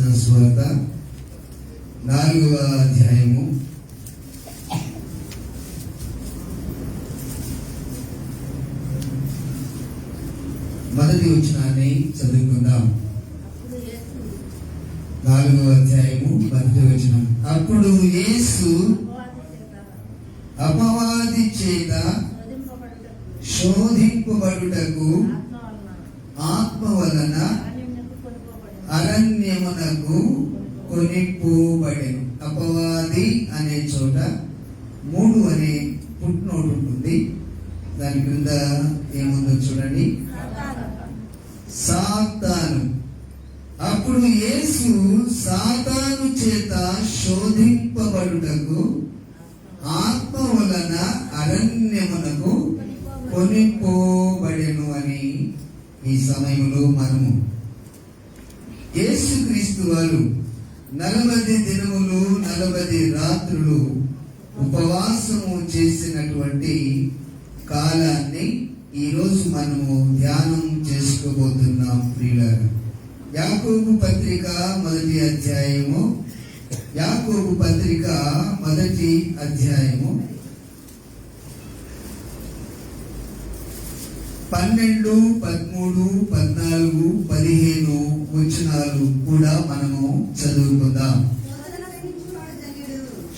రాసిన సువార్త 4వ అధ్యాయము 1వ వచనాన్ని చదువుకుందాం. 4వ అధ్యాయము 1వ వచనం. అప్పుడు యేసు అపవాది చేత శోధింపబడుటకు ఆత్మ వలన అరణ్యమునకు కొనిపోబడెను. అపవాది అనే చోట 3 అనే ఫుట్నోట్ ఉంటుంది. దాని క్రింద ఏముందో చూడండి, సాతాను. అప్పుడు యేసు సాతాను చేత శోధింపబడుటకు ఆత్మ వలన అరణ్యమునకు కొనిపోబడెను అని ఈ సమయంలో మనము యేసుక్రీస్తు వారు 40 దినములు 40 రాత్రులు ఉపవాసము చేసినటువంటి కాలాన్ని ఈరోజు మనము ధ్యానం చేసుకోబోతున్నాం. ప్రియులారా, యాకోబు పత్రిక 1వ అధ్యాయము, యాకోబు పత్రిక 1వ అధ్యాయము 12, 13, 14, 15 వచనాలు కూడా మనము చదువుకుందాం.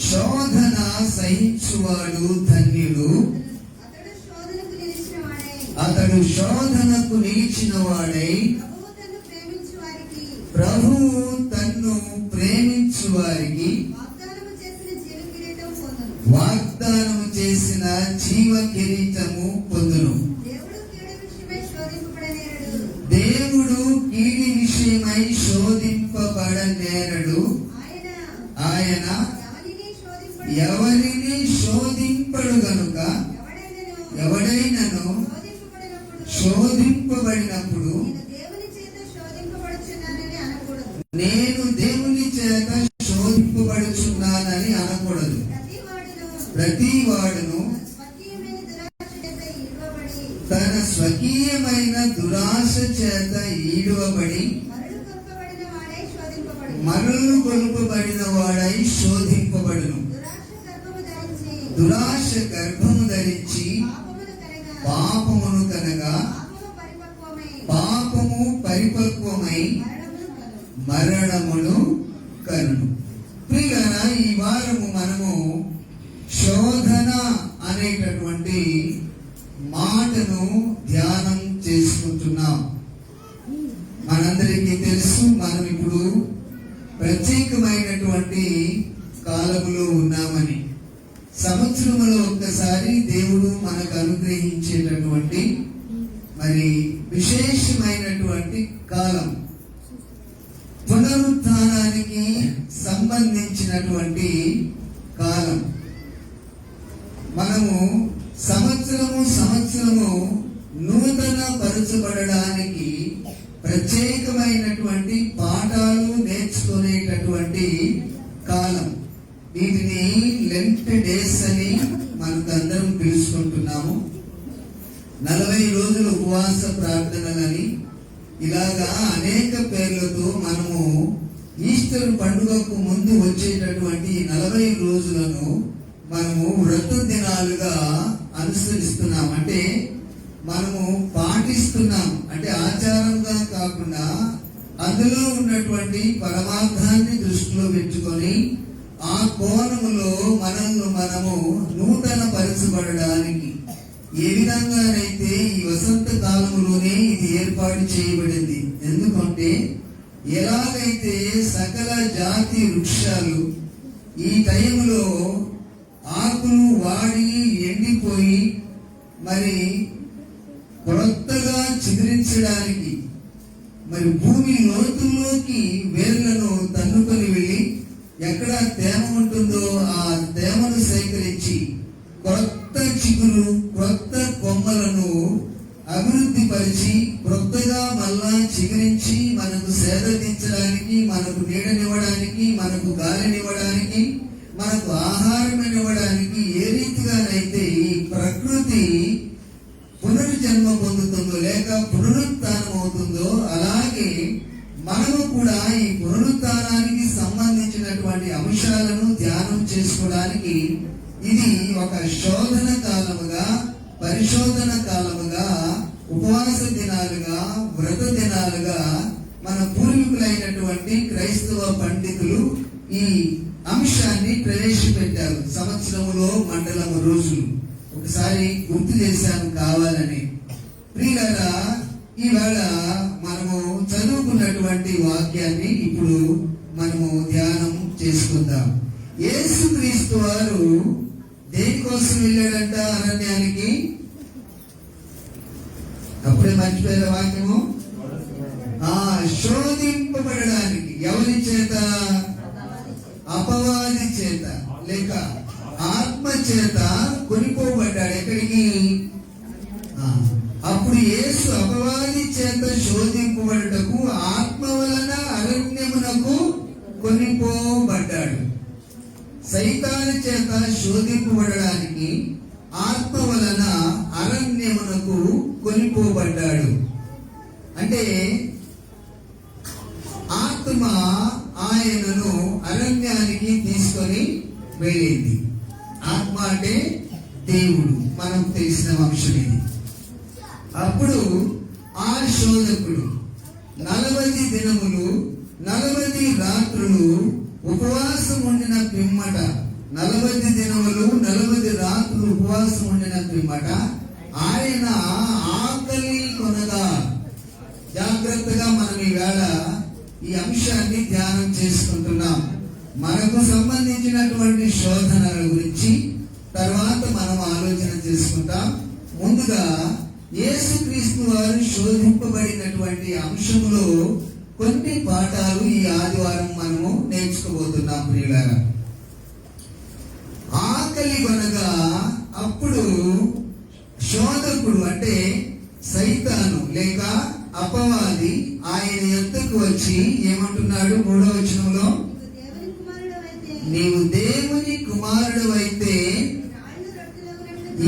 శోధన సహించువాడు ధన్యుడు, అతడు శోధనకు నిలిచిన వాడై ప్రభువు తన్ను ప్రేమించు వారికి వాగ్దానము చేసిన జీవ కిరీటము పొందును. దేవుడు కీడి విషయమై శోధింపబడనేరడు. ఆయన ఎవరిని శోధింపడు గనుక ఎవడైనను శోధింపబడినప్పుడు నేను దేవుని చేత శోధింపబడుచున్నానని అనకూడదు. ప్రతి వాడును తన స్వకీయమైన దురాశ చేత ఈడవబడి మరలు కొలుపబడిన వాడై శోధింపబడును. దురాశ గర్భము ధరించి పాపమును కనగా పాపము పరిపక్వమై మరణమును కనును. ప్రియులారా, ఈ వారము మనము శోధన అనేటటువంటి మాటను ధ్యానం చేసుకుంటున్నాం. మనందరికీ తెలుసు, మనం ఇప్పుడు ప్రత్యేకమైనటువంటి కాలములో ఉన్నామని. సంవత్సరంలో ఒక్కసారి దేవుడు మనకు అనుగ్రహించేటటువంటి మరి విశేషమైనటువంటి కాలం, పునరుత్థానానికి సంబంధించినటువంటి కాలం. మనము సంవత్సరము నూతన పరచబడడానికి ప్రత్యేకమైనటువంటి పాఠాలు నేర్చుకునేటటువంటి కాలం. వీటిని లెంట్ డేస్ అని మనకు అందరం పిలుచుకుంటున్నాము. 40 రోజులు ఉపవాస ప్రార్థనలని, ఇలాగా అనేక పేర్లతో మనము ఈస్టర్ పండుగకు ముందు వచ్చేటటువంటి 40 రోజులను మనము వ్రత దినాలుగా అనుసరిస్తున్నాం. అంటే మనము పాటిస్తున్నాం. అంటే ఆచారంగా కాకుండా అందులో ఉన్నటువంటి పరమార్థాన్ని దృష్టిలో పెట్టుకొని ఆ కోణములో మనము నూతన పరచబడడానికి ఏ విధంగానైతే ఈ వసంత కాలంలోనే ఇది ఏర్పాటు చేయబడింది. ఎందుకంటే ఎలాగైతే సకల జాతి వృక్షాలు ఈ టైంలో ఆకులు వాడి ఎండిపోయి మరి కొత్తగా చిగురించడానికి మరి భూమి లోతుల్లోకి వేర్లను తన్నుకొని వెళ్ళి ఎక్కడ తేమ ఉంటుందో ఆ తేమను సేకరించి కొత్త చిగురు, కొత్త కొమ్మలను అభివృద్ధి పరిచి కొత్తగా మళ్ళా చిగురించి మనకు సేదతీర్చడానికి, మనకు నీడనివ్వడానికి, మనకు గాలినివ్వడానికి, మనకు ఆహారమివ్వడానికి ఏ రీతిగానైతే ఈ ప్రకృతి పునర్జన్మ పొందుతుందో లేక పునరుత్థానం అవుతుందో, అలాగే మనము కూడా ఈ పునరుత్థానానికి సంబంధించినటువంటి అంశాలను ధ్యానం చేసుకోవడానికి ఇది ఒక శోధన కాలముగా, పరిశోధన కాలముగా, ఉపవాస దినాలుగా, వ్రత దినాలుగా మన పూర్వీకులైనటువంటి క్రైస్తవ పండితులు ఈ అంశాన్ని ప్రవేశపెట్టారు. సంవత్సరములో మండలము రోజులు ఒకసారి గుర్తు చేశాను కావాలని. ప్రియులారా, ఈవేళ మనము చదువుకున్నటువంటి వాక్యాన్ని ఇప్పుడు మనము ధ్యానం చేసుకుందాం. యేసుక్రీస్తు వారు దేనికోసం వెళ్ళాడంట అరణ్యానికి? అప్పుడే మర్చిపోయిన వాక్యము, శోధింపబడడానికి. ఎవరి చేత? అపవాది చేత లేక ఆత్మ చేత కొనిపోబడ్డాడు. ఎక్కడికి? అప్పుడు యేసు అపవాది చేత శోధింపబడుటకు ఆత్మ వలన అరణ్యమునకు కొనిపోబడ్డాడు. సైతాను చేత శోధింపబడడానికి ఆత్మ వలన అరణ్యమునకు కొనిపోబడ్డాడు. అంటే ఆత్మ ఆయనను అరణ్యానికి తీసుకొని వెళ్ళింది. ఆత్మ అంటే దేవుడు, మనం తెలిసిన అంశం ఇది. అప్పుడు ఆ శోధకుడు 40 దినములు 40 రాత్రులు ఉపవాసం ఉండిన పిమ్మట, 40 దినములు 40 రాత్రులు ఉపవాసం ఉండిన పిమ్మట ఆయన ఆకలి కొనగా. జాగ్రత్తగా మనం ఈవేళ ఈ అంశాన్ని ధ్యానం చేసుకుంటున్నాం. మనకు సంబంధించినటువంటి శోధనల గురించి తర్వాత మనం ఆలోచన చేసుకుంటాం. ముందుగా యేసుక్రీస్తు వారు శోధింపబడినటువంటి అంశంలో కొన్ని పాఠాలు ఈ ఆదివారం మనము నేర్చుకోబోతున్నాం. ప్రియులారా, ఆకలి కొనగా అప్పుడు శోధకుడు అంటే సైతాను లేక అపవాది ఆయన యొద్దకు వచ్చి ఏమంటున్నాడు? 3వ వచనంలో, నీవు దేవుని కుమారుడు అయితే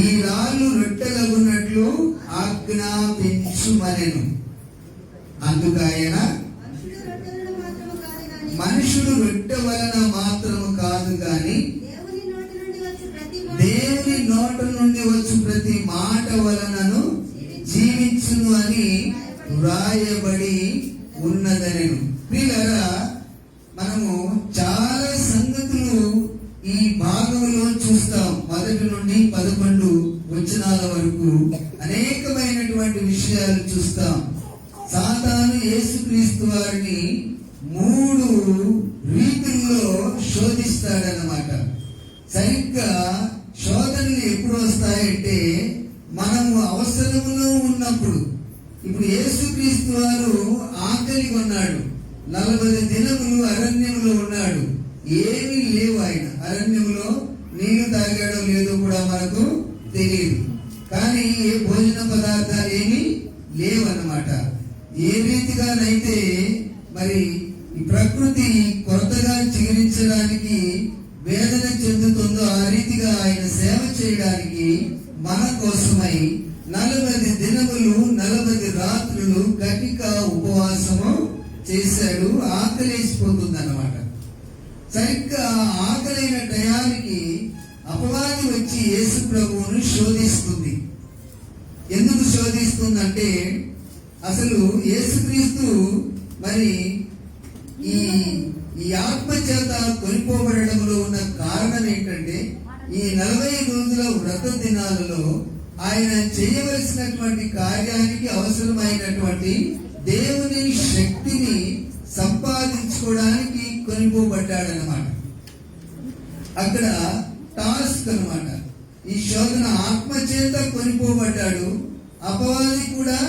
ఈ రాళ్ళు రొట్టెలగున్నట్లు ఆజ్ఞాపించుమనెను. అందుకు ఆయన, మనుషుడు రొట్టె వలన మాత్రము కాదు గాని దేవుని నోట నుండి వచ్చు ప్రతి మాట వలనను జీవించును అని వ్రాయబడి ఉన్నదనెను. ప్రియులారా, మనము చాలా సంగతులు ఈ భాగంలో చూస్తాం. 1 నుండి 11 వచనాల వరకు అనేకమైనటువంటి విషయాలు చూస్తాం. సాతాను యేసుక్రీస్తు వారిని 3 రీతుల్లో శోధిస్తాడన్నమాట. సరిగ్గా శోధనలు ఎప్పుడు వస్తాయంటే మనము అవసరములో ఉన్నప్పుడు. ఇప్పుడు యేసుక్రీస్తు వారు ఆకలి కొన్నాడు, 40 దినములు అరణ్యములో ఉన్నాడు. ఏమీ లేవు. ఆయన అరణ్యంలో నీళ్లు తాగాడో లేదో కూడా మనకు తెలియదు. కానీ ఏ భోజన పదార్థాలు ఏమీ లేవన్నమాట. ఏ రీతిగానైతే మరి ఈ ప్రకృతి కొత్తగా చిగురించడానికి వేదన చెందుతుందో ఆ రీతిగా ఆయన సేవ చేయడానికి మన కోసమై 40 దినములు 40 రాత్రులు కటిక ఉపవాసము చేశాడు. ఆకలేసిపోతుంది అన్నమాట. సరిగ్గా ఆకలైన టయానికి అపవాది వచ్చి యేసు ప్రభువును శోధిస్తుంది. ఎందుకు శోధిస్తుందంటే అసలు యేసుక్రీస్తు మరి ఈ ఆత్మ చేత కొనిపోబడడంలో ఉన్న కారణం ఏంటంటే ఈ 40 రోజుల వ్రత దినాలలో ఆయన చేయవలసినటువంటి కార్యానికి అవసరమైనటువంటి దేవుని శక్తిని సంపాదించుకోవడానికి కొనిపోబడ్డాడనమాట. అక్కడ టాస్క్ అన్నమాట. ఈ శోధన ఆత్మ చేత కొనిపోబడ్డాడు. అపవాది కూడా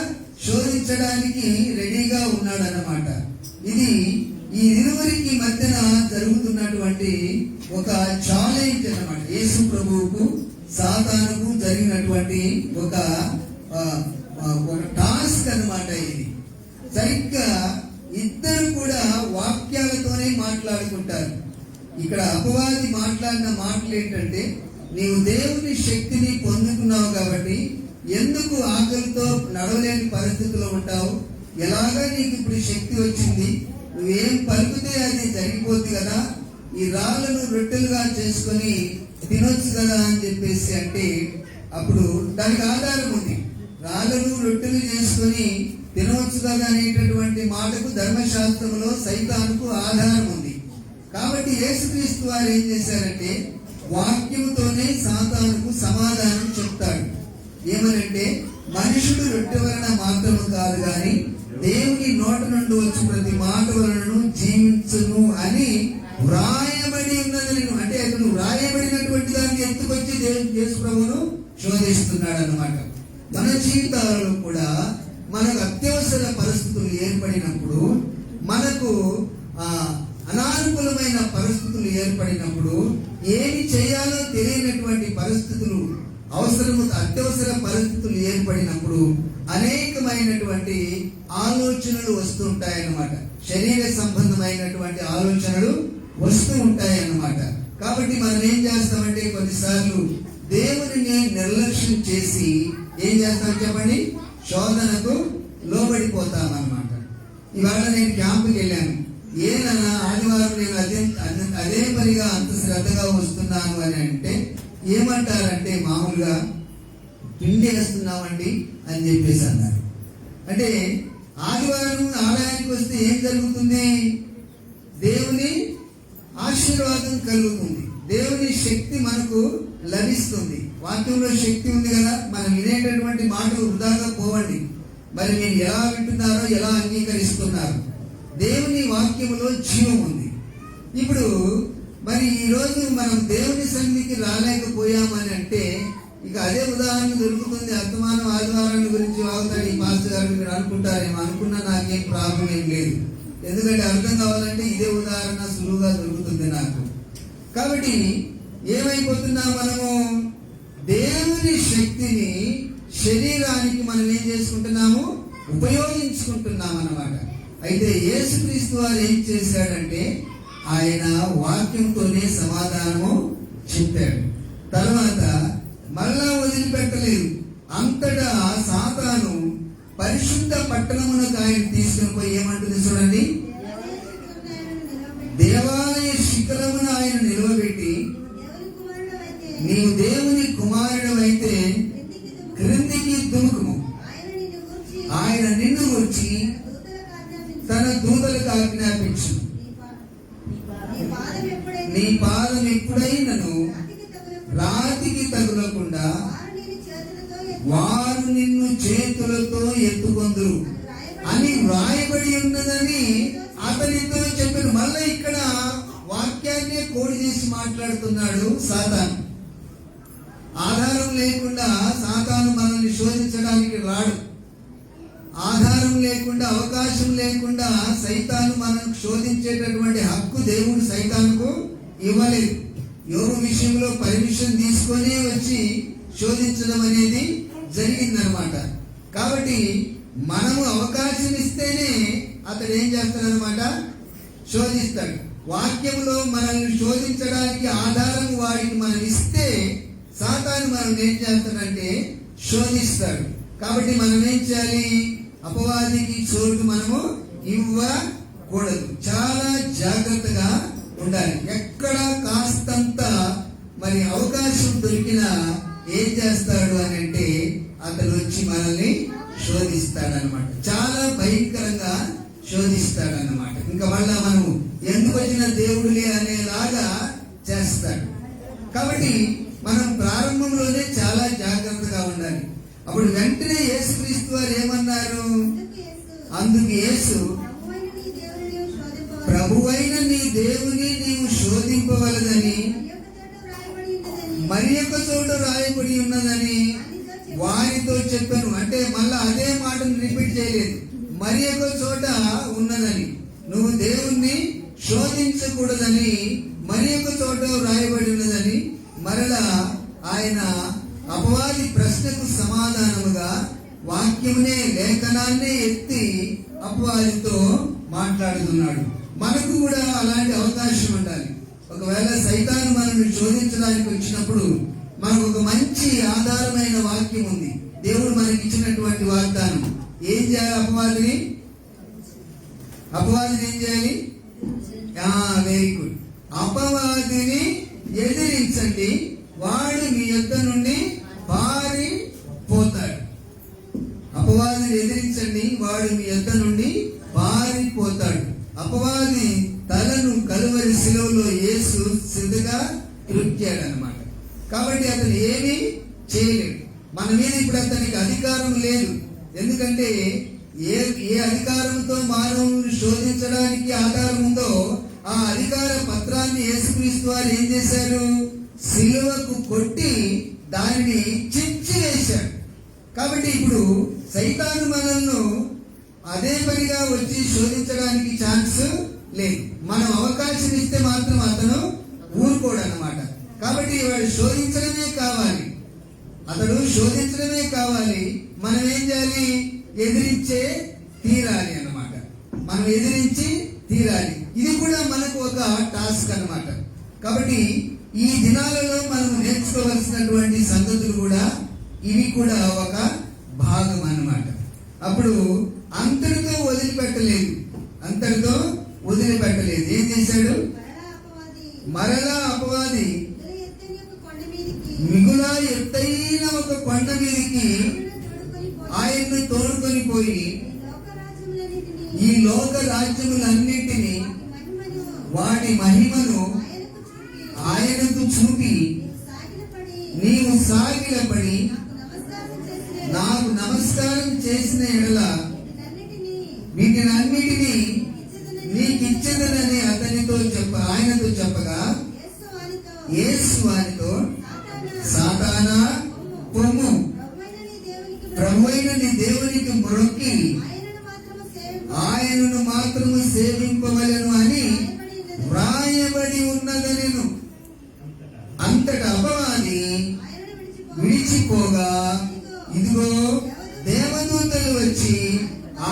శోధించడానికి రెడీగా ఉన్నాడన్నమాట. ఇది ఈ ఇరువురికి మధ్యన జరుగుతున్నటువంటి ఒక ఛాలెంజ్ అన్నమాట. యేసు ప్రభువుకు సాతానుకు జరిగినటువంటి ఒక టాస్క్ అన్నమాట ఇది. సరిగ్గా ఇద్దరు కూడా వాక్యాలతోనే మాట్లాడుకుంటారు. ఇక్కడ అపవాది మాట్లాడిన మాటలు ఏంటంటే, నీవు దేవుని శక్తిని పొందుకున్నావు కాబట్టి ఎందుకు ఆకలితో నడవలేని పరిస్థితిలో ఉంటావు? ఎలాగా నీకు ఇప్పుడు శక్తి వచ్చింది, నువ్వేం పలుకుతే అది జరిగిపోద్ది కదా, ఈ రాళ్ళను రొట్టెలుగా చేసుకొని తినొచ్చు కదా అని చెప్పేసి అంటే, అప్పుడు దానికి ఆధారం ఉంది. రాళ్ళను రొట్టెలు చేసుకొని తినవచ్చు కదా అనేటటువంటి మాటకు ధర్మశాస్త్రంలో సైతానుకు ఆధారం ఉంది. కాబట్టి యేసుక్రీస్తు వారు ఏం చేశారంటే వాక్యముతోనే సాతానుకు సమాధానం చెప్తాడు. ఏమనంటే, మనుషుడు రొట్టె వలన మాత్రము కాదు కానీ దేవుని నోట నుండి వచ్చి ప్రతి మాట వలన జీవించును అని వ్రాయబడి ఉన్నదని. అంటే అతను వ్రాయబడినటువంటి దాన్ని ఎత్తుకొచ్చి యేసు ప్రభువును శోధిస్తున్నాడు అన్నమాట. మన జీవితాలలో కూడా మనకు అత్యవసర పరిస్థితులు ఏర్పడినప్పుడు, మనకు అనానుకూలమైన పరిస్థితులు ఏర్పడినప్పుడు, ఏమి చేయాలో తెలియనటువంటి పరిస్థితులు, అత్యవసర పరిస్థితులు ఏర్పడినప్పుడు అనేకమైనటువంటి ఆలోచనలు వస్తూ ఉంటాయన్నమాట. శరీర సంబంధమైనటువంటి ఆలోచనలు వస్తూ ఉంటాయన్నమాట. కాబట్టి మనం ఏం చేస్తామంటే కొన్నిసార్లు దేవునిని నిర్లక్ష్యం చేసి ఏం చేస్తాం చెప్పండి, శోధనకు లోబడిపోతామన్నమాట. ఇవాళ నేను క్యాంపుకి వెళ్ళాను. ఏనన్నా ఆదివారం నేను అదే పనిగా అంత శ్రద్ధగా వస్తున్నాను అని అంటే ఏమంటారంటే, మామూలుగా పిండి వేస్తున్నామండి అని చెప్పేసి అన్నారు. అంటే ఆదివారం ఆలయానికి వస్తే ఏం జరుగుతుంది? దేవుని ఆశీర్వాదం కలుగుతుంది, దేవుని శక్తి మనకు లభిస్తుంది. వాక్యంలో శక్తి ఉంది కదా, మనం వినేటటువంటి మాటలు వృధాగా పోవండి. మరి మీరు ఎలా వింటున్నారో, ఎలా అంగీకరిస్తున్నారు? దేవుని వాక్యములో జీవం ఉంది. ఇప్పుడు మరి ఈరోజు మనం దేవుని సన్నిధికి రాలేకపోయామని అంటే ఇక అదే ఉదాహరణ దొరుకుతుంది. అస్తమానం ఆదివారాన్ని గురించి వాగుతాడు ఈ పాస్టర్ గారు, మీరు అనుకుంటారేమో. అనుకున్నా నాకేం ప్రాబ్లం ఏం లేదు, ఎందుకంటే అర్థం కావాలంటే ఇదే ఉదాహరణ సులువుగా దొరుకుతుంది నాకు. కాబట్టి ఏమైపోతున్నా, మనము దేవుని శక్తిని శరీరానికి మనం ఏం చేసుకుంటున్నాము, ఉపయోగించుకుంటున్నాం అన్నమాట. అయితే యేసుక్రీస్తు వారు ఏం చేశాడంటే ఆయన వాక్యంతోనే సమాధానము చెప్పాడు. తర్వాత మళ్ళా వదిలిపెట్టలేదు. అంతటా సాతాను పరిశుద్ధ పట్టణమునకు ఆయన తీసుకుని పోయి ఏమంటుంది చూడండి, దేవాలయ శిఖరమున ఆయన నిలవబెట్టి, నీవు దేవుని కుమారుడు అయితే క్రిందికి దుముకుము, ఆయన నిన్ను గురించి తన దూతలకు ఆజ్ఞాపించు, నీ పాదం ఎప్పుడైనను రాతికి తగులకుండా వారు నిన్ను చేతులతో ఎత్తుకొందురు అని వ్రాయబడి ఉన్నదని అతనితో చెప్పాను. మళ్ళీ ఇక్కడ వాక్యాన్నే కోడి చేసి మాట్లాడుతున్నాడు సాతాను. ఆధారం లేకుండా సాతాను మనల్ని శోధించడానికి రాడు. ఆధారం లేకుండా, అవకాశం లేకుండా సైతాను మనల్ని శోధించేటటువంటి హక్కు దేవుడు సైతానుకు ఇవ్వలేదు. యోబు విషయంలో పర్మిషన్ తీసుకొని వచ్చి శోధించడం అనేది జరిగిందనమాట. కాబట్టి మనము అవకాశం ఇస్తేనే అతడు ఏం చేస్తాడనమాట, శోధిస్తాడు. వాక్యంలో మనల్ని శోధించడానికి ఆధారం వాడికి మనం ఇస్తే సాతాను మనం ఏం చేస్తాడంటే శోధిస్తాడు. కాబట్టి మనం ఏం చేయాలి, అపవాదికి చోటు మనము ఇవ్వకూడదు. చాలా జాగ్రత్తగా ఉండాలి. ఎక్కడ కాస్తంత మరి అవకాశం దొరికినా ఏం చేస్తాడు అని అంటే అతను వచ్చి మనల్ని శోధిస్తాడనమాట. చాలా భయంకరంగా శోధిస్తాడన్నమాట. ఇంకా మళ్ళా మనము ఎందుకు వచ్చిన దేవుడులే అనేలాగా చేస్తాడు. కాబట్టి మనం ప్రారంభంలోనే చాలా జాగ్రత్తగా ఉండాలి. అప్పుడు వెంటనే యేసుక్రీస్తు వారు ఏమన్నారు, అందుకు యేసు, ప్రభువైన నీ దేవుని నీవు శోధింపవలదని మరి యొక్క చోట రాయబడి ఉన్నదని వారితో చెప్పాను. అంటే మళ్ళా అదే మాటను రిపీట్ చేయలేదు, మరి యొక్క చోట ఉన్నదని, నువ్వు దేవుణ్ణి శోధించకూడదని మరి యొక్క చోట రాయబడి ఉన్నదని. మరలా ఆయన అపవాది ప్రశ్నకు సమాధానముగా వాక్యమునే, లేఖనాన్నే ఎత్తి అపవాదితో మాట్లాడుతున్నాడు. మనకు కూడా అలాంటి అవకాశం ఉండాలి. ఒకవేళ సైతాను మనల్ని శోధించడానికి వచ్చినప్పుడు మనకు ఒక మంచి ఆధారమైన వాక్యం ఉంది, దేవుడు మనకి ఇచ్చినటువంటి వాగ్దానం. ఏం చేయాలి, అపవాదిని అపవాదిని ఏం చేయాలి? Very good. అపవాదిని ఎదిరించండి, వాడు మీ యొద్ద నుండి పారిపోతాడు. అపవాదిని ఎదిరించండి, వాడు మీ యొద్ద నుండి పారిపోతాడు. అపవాది తలను కలువరి శిలువలో యేసు సిద్ధగా త్రుక్కాడు అన్నమాట. కాబట్టి అతను ఏమీ చేయలేడు. మన మీద ఇప్పుడు అతనికి అధికారం లేదు. ఎందుకంటే ఏ అధికారంతో మానవుని శోధించడానికి ఆధారం ఉందో ఆ అధికార పత్రాన్ని యేసుక్రీస్తు వారు ఏం చేశారు? సిలువకు కొట్టి దానిని చించి వేశాడు. కాబట్టి ఇప్పుడు సైతాను మనల్ని అదే పనిగా వచ్చి శోధించడానికి ఛాన్స్ లేదు. మనం అవకాశం ఇస్తే మాత్రం అతను ఊరుకోడు అన్నమాట. కాబట్టి వాడు శోధించడమే కావాలి, అతడు శోధించడమే కావాలి. మనం ఏం చేయాలి? ఎదిరించే తీరాలి అన్నమాట. మనం ఎదిరించి తీరాలి. ఇది కూడా మనకు ఒక టాస్క్ అన్నమాట. కాబట్టి ఈ దినాలలో మనం నేర్చుకోవలసినటువంటి సంగతులు కూడా ఇవి కూడా ఒక భాగం అన్నమాట. అప్పుడు అంతటితో వదిలిపెట్టలేదు, అంతటితో వదిలిపెట్టలేదు. ఏం చేశాడు? మరలా అపవాది మిగులా ఎత్తైన ఒక కొండ మీదకి ఆయన్ను తోడుకొని పోయి ఈ లోక రాజ్యములన్నిటినీ వాటి మహిమను ఆయనకు చూపి నీవు సాగిలపడి నాకు నమస్కారం చేసిన ఎడల వీటినన్నిటినీ నీకిచ్చదనని ఆయనతో చెప్పగా యేసు వారితో సాతానా పొమ్ము, ప్రభువైన నీ దేవునికి మొక్కి ఆయనను మాత్రము సేవింపవలెను అని వ్రాయబడి ఉన్నదనెను. అంతటా అపవాది విడిచిపోగా ఇదిగో దేవదూతలు వచ్చి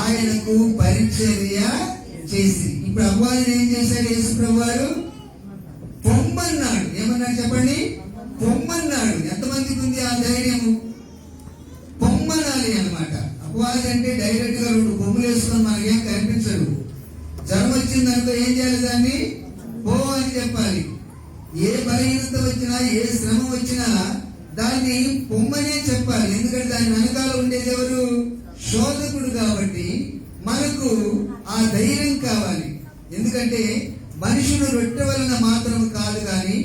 ఆయనకు పరిచర్య చేసి. ఇప్పుడు అపవాదిని ఏం చేశాడు? యేసు ప్రభువారు పొమ్మన్నాడు. ఏమన్నాడు చెప్పండి? పొమ్మన్నాడు. ఎంతమందికి ఉంది ఆ ధైర్యము? పొమ్మనాలి అన్నమాట. అపవాది అంటే డైరెక్ట్ గా 2 బొమ్మలు వేసుకొని మనకేం కనిపించడు. జ్వరం వచ్చిందనుకో ఏం చేయాలి? దాన్ని పో అని చెప్పాలి. ఏ బలహీనత వచ్చినా, ఏ శ్రమ వచ్చినా దాన్ని పొమ్మనే చెప్పాలి. ఎందుకంటే దాని వెనకాల ఉండేది ఎవరు? శోధకుడు. కాబట్టి మనకు ఆ ధైర్యం కావాలి. ఎందుకంటే మనుషులు రొట్టె వలన మాత్రం కాదు, కానీ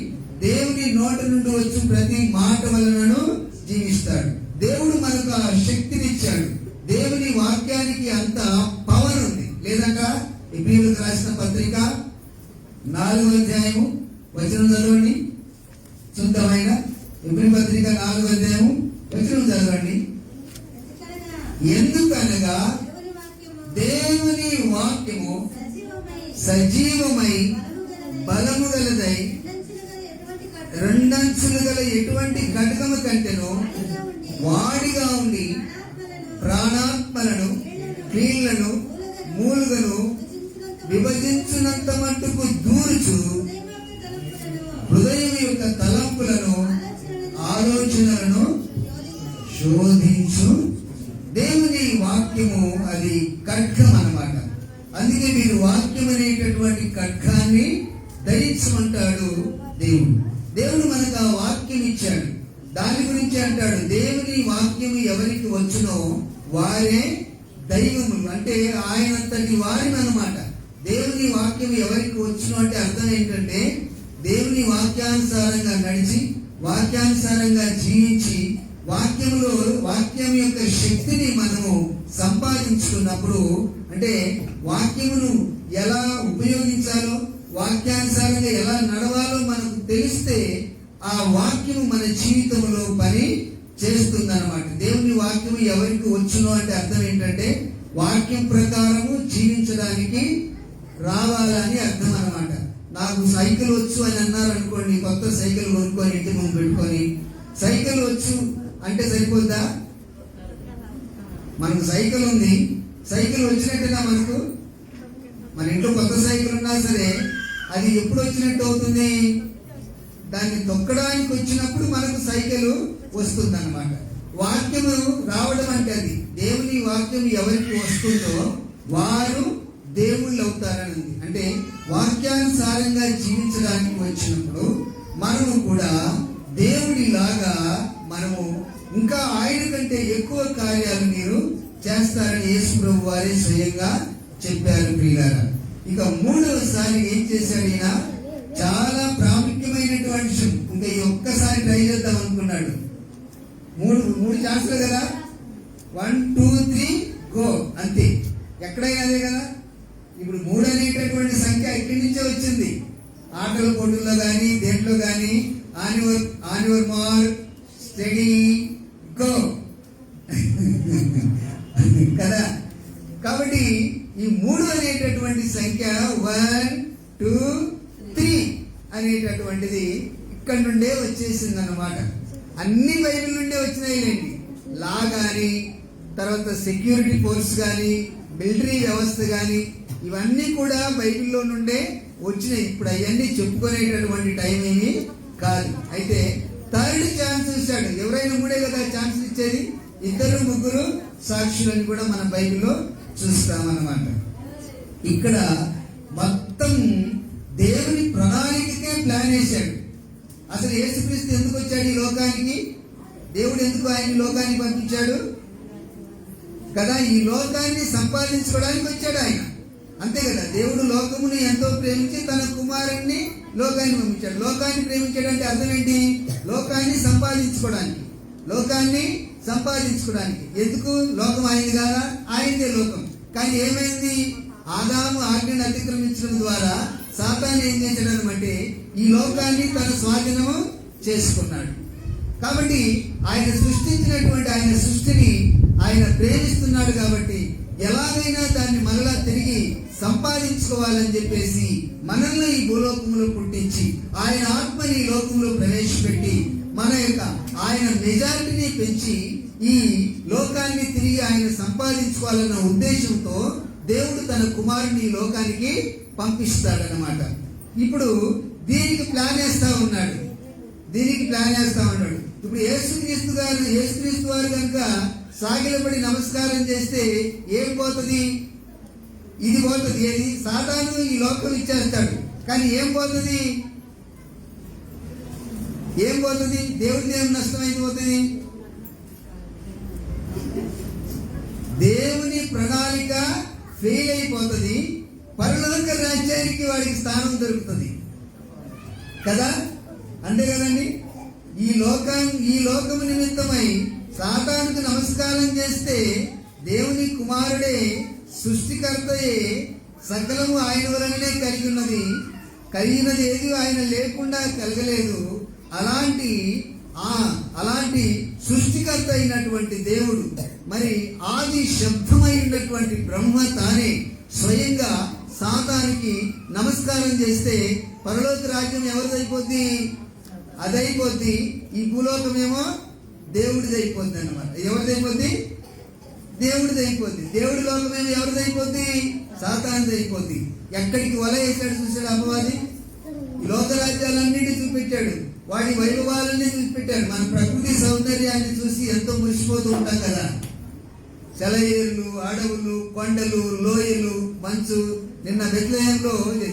దేవుని నోట నుండి వచ్చి ప్రతి మాట వలనను జీవిస్తాడు. దేవుడు మనకు ఆ శక్తినిచ్చాడు. దేవుని వాక్యానికి అంత పవర్ ఉంది. లేదంట ఎబ్రీయులకు రాసిన పత్రిక 4వ అధ్యాయము వచనం చదవండి. శుద్ధమైన ఎబ్రీ పత్రిక 4వ అధ్యాయము వచనం చదవండి. ఎందుకనగా దేవుని వాక్యము సజీవమై బలము గలదై రెండంచులు గల ఎటువంటి ఖడ్గము కంటెను వాడిగా ఉండి ప్రాణాత్మలను కీళ్లను మూలుగను విభజించునంత మట్టుకు దూరుచు హృదయం యొక్క తలంపులను ఆలోచనలను శోధించు. దేవుని వాక్యము అది ఖడ్గం అన్నమాట. అందుకే మీరు వాక్యం అనేటటువంటి ఖడ్గాన్ని ధరించమంటాడు దేవుడు. దేవుడు మనకు ఆ వాక్యం ఇచ్చాడు. దాని గురించి అంటాడు, దేవుని వాక్యము ఎవరికి వచ్చునో వారే దైవములు. అంటే ఆయనంతటి వారిని అన్నమాట. దేవుని వాక్యం ఎవరికి వచ్చునో అంటే అర్థం ఏంటంటే దేవుని వాక్యానుసారంగా నడిచి, వాక్యానుసారంగా జీవించి, వాక్యం యొక్క శక్తిని మనము సంపాదించుకున్నప్పుడు, అంటే వాక్యమును ఎలా ఉపయోగించాలో, వాక్యానుసారంగా ఎలా నడవాలో మనకు తెలిస్తే ఆ వాక్యము మన జీవితంలో పని చేస్తుందన్నమాట. దేవుని వాక్యము ఎవరికి వచ్చునో అంటే అర్థం ఏంటంటే వాక్యం ప్రకారము జీవించడానికి రావాలని అర్థం అన్నమాట. నాకు సైకిల్ వచ్చు అని అన్నారు అనుకోండి, కొత్త సైకిల్ కొనుక్కొని ఇంటి ముందు పెట్టుకొని సైకిల్ వచ్చు అంటే సరిపోద్దా? మనకు సైకిల్ ఉంది, సైకిల్ వచ్చినట్టుగా మనకు మన ఇంట్లో కొత్త సైకిల్ ఉన్నా సరే అది ఎప్పుడు వచ్చినట్టు అవుతుంది? దాన్ని తొక్కడానికి వచ్చినప్పుడు మనకు సైకిల్ వస్తుంది అన్నమాట. వాక్యము రావడం అంటే అది దేవుని వాక్యం ఎవరికి వస్తుందో వారు దేవుళ్ళు అవుతారని ఉంది. అంటే వాక్యానుసారంగా జీవించడానికి వచ్చినప్పుడు మనము కూడా దేవుడిలాగా మనము ఇంకా ఆయన కంటే ఎక్కువ కార్యాలు మీరు చేస్తారని యేసు ప్రభు వారే స్వయంగా చెప్పారు ప్రియులారా. ఇక మూడవసారి ఏం చేశాడు ఈయన? చాలా ప్రాముఖ్యమైనటువంటి విషయం. ఇంకా ఈ ఒక్కసారి ట్రై చేద్దాం అనుకున్నాడు. మూడు ఛాన్సులు కదా, 1 2 3 గో, అంతే. ఎక్కడైనా అదే కదా. ఇప్పుడు 3 అనేటటువంటి సంఖ్య ఇక్కడి నుంచే వచ్చింది. ఆటల పోటీల్లో కానీ దేంట్లో కానీ on your mark study go కదా. కాబట్టి ఈ 3 అనేటటువంటి సంఖ్య 1 2 3 అనేటటువంటిది ఇక్కడ నుండే వచ్చేసింది అన్నమాట. అన్ని బైబిల్ నుండే వచ్చినాయిలేండి. లా కానీ, తర్వాత సెక్యూరిటీ ఫోర్స్ కానీ, మిలిటరీ వ్యవస్థ కానీ, ఇవన్నీ కూడా బైబిల్లో నుండే వచ్చినాయి. ఇప్పుడు అవన్నీ చెప్పుకునేటటువంటి టైం ఏమి కాదు. అయితే థర్డ్ ఛాన్స్ ఇచ్చాడు. ఎవరైనా మూడే కదా ఛాన్స్ ఇచ్చేది. 2 3 సాక్షులని కూడా మన బైబిల్లో చూస్తామన్నమాట. ఇక్కడ మొత్తం దేవుని ప్రణాళికకే ప్లాన్ వేశాడు. అసలు యేసుక్రీస్తు ఎందుకు వచ్చాడు ఈ లోకానికి? దేవుడు ఎందుకు ఆయన లోకానికి పంపించాడు కదా? ఈ లోకాన్ని సంపాదించుకోవడానికి వచ్చాడు ఆయన, అంతే కదా. దేవుడు లోకముని ఎంతో ప్రేమించి తన కుమారుణ్ణి లోకాన్ని పంపించాడు. లోకాన్ని ప్రేమించాడు అంటే అర్థం ఏంటి? లోకాన్ని సంపాదించుకోవడానికి. ఎందుకు? లోకం ఆయనది కాదా? ఆయనదే లోకం. కానీ ఏమైంది? ఆదాము ఆజ్ఞను అతిక్రమించడం ద్వారా సాతాను ఏం చేశాడు అంటే ఈ లోకాన్ని తన స్వాధీనము చేసుకున్నాడు. కాబట్టి ఆయన సృష్టించినటువంటి ఆయన సృష్టిని ఆయన ప్రేమిస్తున్నాడు. కాబట్టి ఎలాగైనా దాన్ని మరలా తిరిగి సంపాదించుకోవాలని చెప్పేసి మనల్ని ఈ భూలోకంలో పుట్టించి ఆయన ఆత్మని ఈ లోకంలో ప్రవేశపెట్టి మన యొక్క ఆయన మెజారిటీని పెంచి ఈ లోకాన్ని తిరిగి ఆయన సంపాదించుకోవాలన్న ఉద్దేశంతో దేవుడు తన కుమారుని ఈ లోకానికి పంపిస్తాడనమాట. ఇప్పుడు దీనికి ప్లాన్ వేస్తా ఉన్నాడు. ఇప్పుడు యేసుక్రీస్తు వారు కనుక సాగిలపడి నమస్కారం చేస్తే ఏం పోతుంది? ఇది పోతుంది. ఏది? సాతాను ఈ లోకం ఇచ్చేస్తాడు. కానీ ఏం పోతుంది? దేవుడికి ఏం నష్టం అయిపోతుంది? దేవుని ప్రణాళిక ఫెయిల్ అయిపోతుంది. పరలోక రాజ్యానికి వాడికి స్థానం దొరుకుతుంది కదా. అంతే కదండి. ఈ లోకము నిమిత్తమై సాతానుకు నమస్కారం చేస్తే దేవుని కుమారుడే, సృష్టికర్తయే, సకలము ఆయన వలననే కలిగినది ఏది ఆయన లేకుండా కలగలేదు. అలాంటి సృష్టికర్త అయినటువంటి దేవుడు, మరి ఆది శబ్దమైనటువంటి బ్రహ్మ తానే స్వయంగా సాతానికి నమస్కారం చేస్తే పరలోక రాజ్యం ఎవరిదైపోద్ది? అదైపోద్ది. ఈ భూలోకమేమో దేవుడిది అయిపోద్ది అన్నమాట. ఎవరిదైపోద్ది? దేవుడిది అయిపోద్ది. దేవుడి లోకమేమో ఎవరిదైపోద్ది? సాతానిది అయిపోద్ది. ఎక్కడికి వల వేసాడు చూసాడు అపవాది? ఈ లోక రాజ్యాలన్నింటినీ చూపెట్టాడు. వాడి వైభవాలన్నీ చూపెట్టాడు. మన ప్రకృతి సౌందర్యాన్ని చూసి ఎంతో మురిసిపోతూ ఉంటాం కదా. సెలయేర్లు, అడవులు, కొండలు, లోయలు, మంచు. నిన్న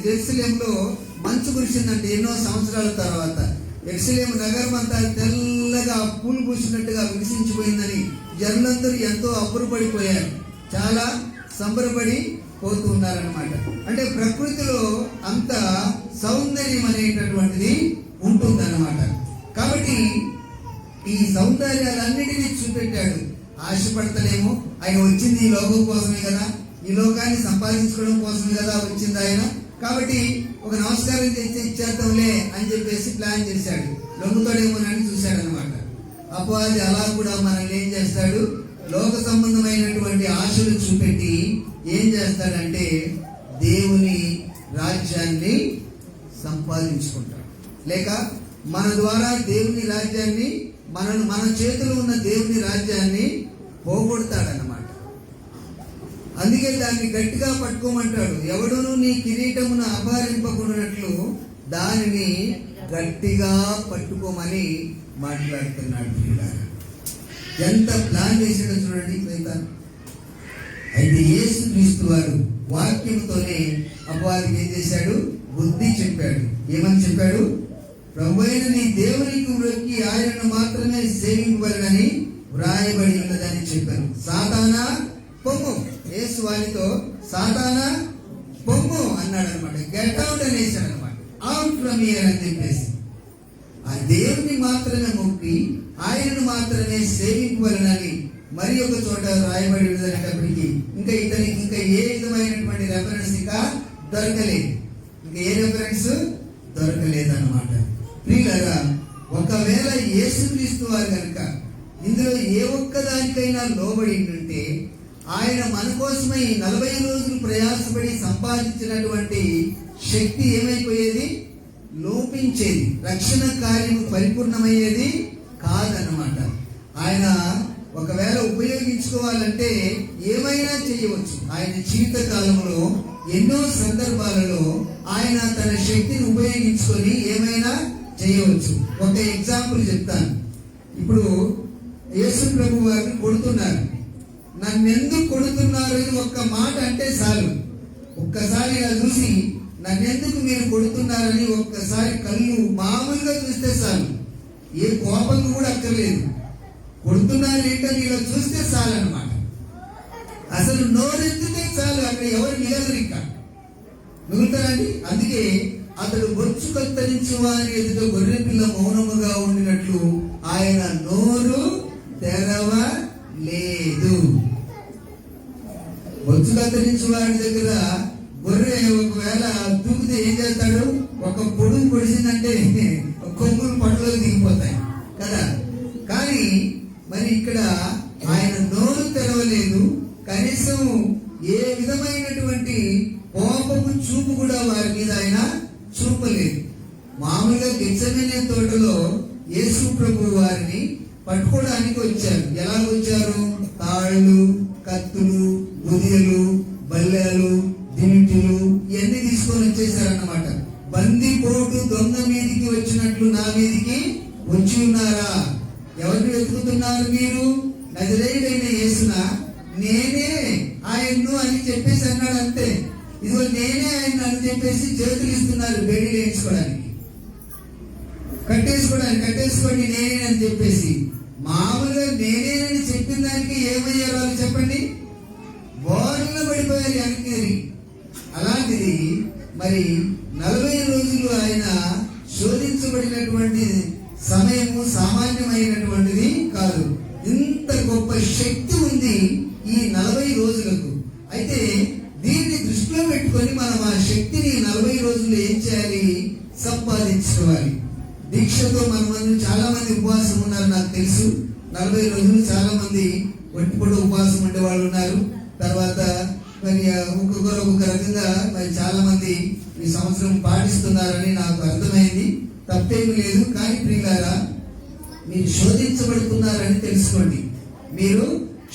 జెరూసలేంలో మంచు కురిసిందంటే ఎన్నో సంవత్సరాల తర్వాత. యెరూషలేము నగరం అంతా తెల్లగా పూలు పూసినట్టుగా వికసించిపోయిందని జనులందరూ ఎంతో అబ్బురపడిపోయారు. చాలా సంబరపడి పోతూ ఉన్నారనమాట. అంటే ప్రకృతిలో అంత సౌందర్యం అనేటటువంటిది ఉంటుందన్నమాట. కాబట్టి ఈ సౌందర్యాలన్నిటినీ చూపెట్టాడు. ఆశపడతలేము. ఆయన వచ్చింది ఈ లోకం కోసమే కదా, ఈ లోకాన్ని సంపాదించుకోవడం కోసమే కదా వచ్చింది ఆయన. కాబట్టి ఒక నమస్కారం చేసి ఇచ్చేద్దాంలే అని చెప్పేసి ప్లాన్ చేశాడు. లొంగుతాడేమోనని చూశాడు అనమాట. అపవాది అలా కూడా మనల్ని ఏం చేస్తాడు? లోక సంబంధమైనటువంటి ఆశలు చూపెట్టి ఏం చేస్తాడంటే దేవుని రాజ్యాన్ని సంపాదించుకుంటాడు. లేక మన ద్వారా దేవుని రాజ్యాన్ని, మన చేతిలో ఉన్న దేవుని రాజ్యాన్ని పోగొడతాడన్నమాట. అందుకే దాన్ని గట్టిగా పట్టుకోమంటాడు. ఎవడును నీ కిరీటమును అపహరింపకున్నట్లు దానిని గట్టిగా పట్టుకోమని మాట్లాడుతున్నాడు. ఎంత ప్లాన్ చేసాడో చూడండి. అయితే యేసుక్రీస్తు వారు వాక్యంతోనే అపవాదికి ఏం చేశాడు? బుద్ధి చెప్పాడు. ఏమని చెప్పాడు? ప్రభువైన నీ దేవునికి మొక్కి ఆయనను మాత్రమే సేవింపవలెనని వ్రాయబడి ఉన్నదని చెప్పాను. సాతానా పొమ్ము. యేసు వారితో సాతానా పొమ్ము అన్నాడు అనమాట. గెట్ అవుట్ అనేసాడు అనమాట. అవుట్ ఫ్రమ్ హియర్ అని చెప్పేసి ఆ దేవుని మాత్రమే మొక్కి ఆయనను మాత్రమే సేవింపవలెనని మరి ఒక చోట రాయబడి ఉన్నదనేటప్పటికీ ఇంకా ఇతనికి ఇంకా ఏ విధమైనటువంటి రెఫరెన్స్ ఇంకా దొరకలేదు. ఇంకా ఏ రెఫరెన్స్ దొరకలేదన్నమాట. ప్రియులారా, ఒకవేళ యేసుక్రీస్తు వారు కనుక ఇందులో ఏ ఒక్కదానికైనా లోబడి ఉంటే ఆయన మన కోసమై 40 రోజులు ప్రయాసపడి సంపాదించినటువంటి శక్తి ఏమైపోయేది? లోపించేది. రక్షణ కార్యం పరిపూర్ణమయ్యేది కాదన్నమాట. ఆయన ఒకవేళ ఉపయోగించుకోవాలంటే ఏమైనా చేయవచ్చు. ఆయన జీవిత కాలంలో ఎన్నో సందర్భాలలో ఆయన తన శక్తిని ఉపయోగించుకొని ఏమైనా చేయవచ్చు. ఒక ఎగ్జాంపుల్ చెప్తాను. ఇప్పుడు యేసు ప్రభు వారిని కొడుతున్నారు. నన్నెందుకు కొడుతున్నారు అని ఒక్క మాట అంటే చాలు. ఒక్కసారి ఇలా చూసి నన్నెందుకు మీరు కొడుతున్నారని ఒక్కసారి కళ్ళు మామూలుగా చూస్తే చాలు. ఏ కోపంగా కూడా అక్కర్లేదు. కొడుతున్నారు ఏంటని ఇలా చూస్తే చాలు అన్నమాట. అసలు నోరెత్తితే చాలు, అక్కడ ఎవరు మిగలరు, ఇంకా మిగులుతారండి. అందుకే అతడు బొచ్చు కత్తరించి వారి ఎదుట గొర్రె పిల్ల మౌనముగా ఉండినట్లు ఆయన నోరు తెరవలేదు. బొచ్చు కత్తిరించి వారి దగ్గర గొర్రె ఒకవేళ దూకితే ఏం చేస్తాడు? ఒక పొడుగు పొడిచిందంటే కొమ్ములు పట్టులో దిగిపోతాయి కదా. కానీ మరి ఇక్కడ ఆయన నోరు తెరవలేదు. కనీసం ఏ విధమైనటువంటి కోపము చూపు కూడా వారి మీద ఆయన చూపలేదు. మామూలుగా గెత్సెమనే తోటలో యేసు ప్రభు వారిని పట్టుకోవడానికి వచ్చారు. ఎలా వచ్చారు? తాళ్ళు, కత్తులు, గుదియలు, బల్లెలు, దిమిటులు ఇవన్నీ తీసుకొని వచ్చేసారన్నమాట. బందిపోటు దొంగ మీదికి వచ్చినట్లు నా మీదికి వచ్చి ఉన్నారా? ఎవరిని వెతుకుతున్నారు మీరు? నజరేయుడైన యేసునా? నేనే ఆయన్ను అని చెప్పేసి అన్నాడు అంతే. ఇదిగో నేనే ఆయన అని చెప్పేసి చేతులు ఇస్తున్నారు బెడ్లు వేయించుకోవడానికి, కట్టేసుకోండి నేనే అని చెప్పేసి. మామూలుగా నేనేనని చెప్పిన దానికి ఏమయ్యారు వాళ్ళు చెప్పండి? బోర్లో పడిపోయారు వెనక్కి. అలాంటిది మరి 40 రోజులు ఆయన శోధించబడినటువంటి సమయము సామాన్యమైనటువంటిది కాదు. ఇంత గొప్ప శక్తి ఉంది ఈ 40 రోజులకు. అయితే దీన్ని దృష్టిలో పెట్టుకొని మనం ఆ శక్తిని 40 రోజులు ఏం చేయాలి? సంపాదించుకోవాలి. దీక్షతో మన చాలా మంది ఉపవాసం ఉన్నారు. నాకు తెలుసు 40 రోజులు చాలా మంది ఒంటిపొడు ఉపవాసం ఉండే వాళ్ళు ఉన్నారు. తర్వాత మరి ఒక్కొక్కరు ఒక్కొక్క రకంగా మరి చాలా మంది ఈ సంవత్సరం పాటిస్తున్నారని నాకు అర్థమైంది. తప్పేమీ లేదు. కానీ ప్రియులారా, మీరు శోధించబడుతున్నారని తెలుసుకోండి. మీరు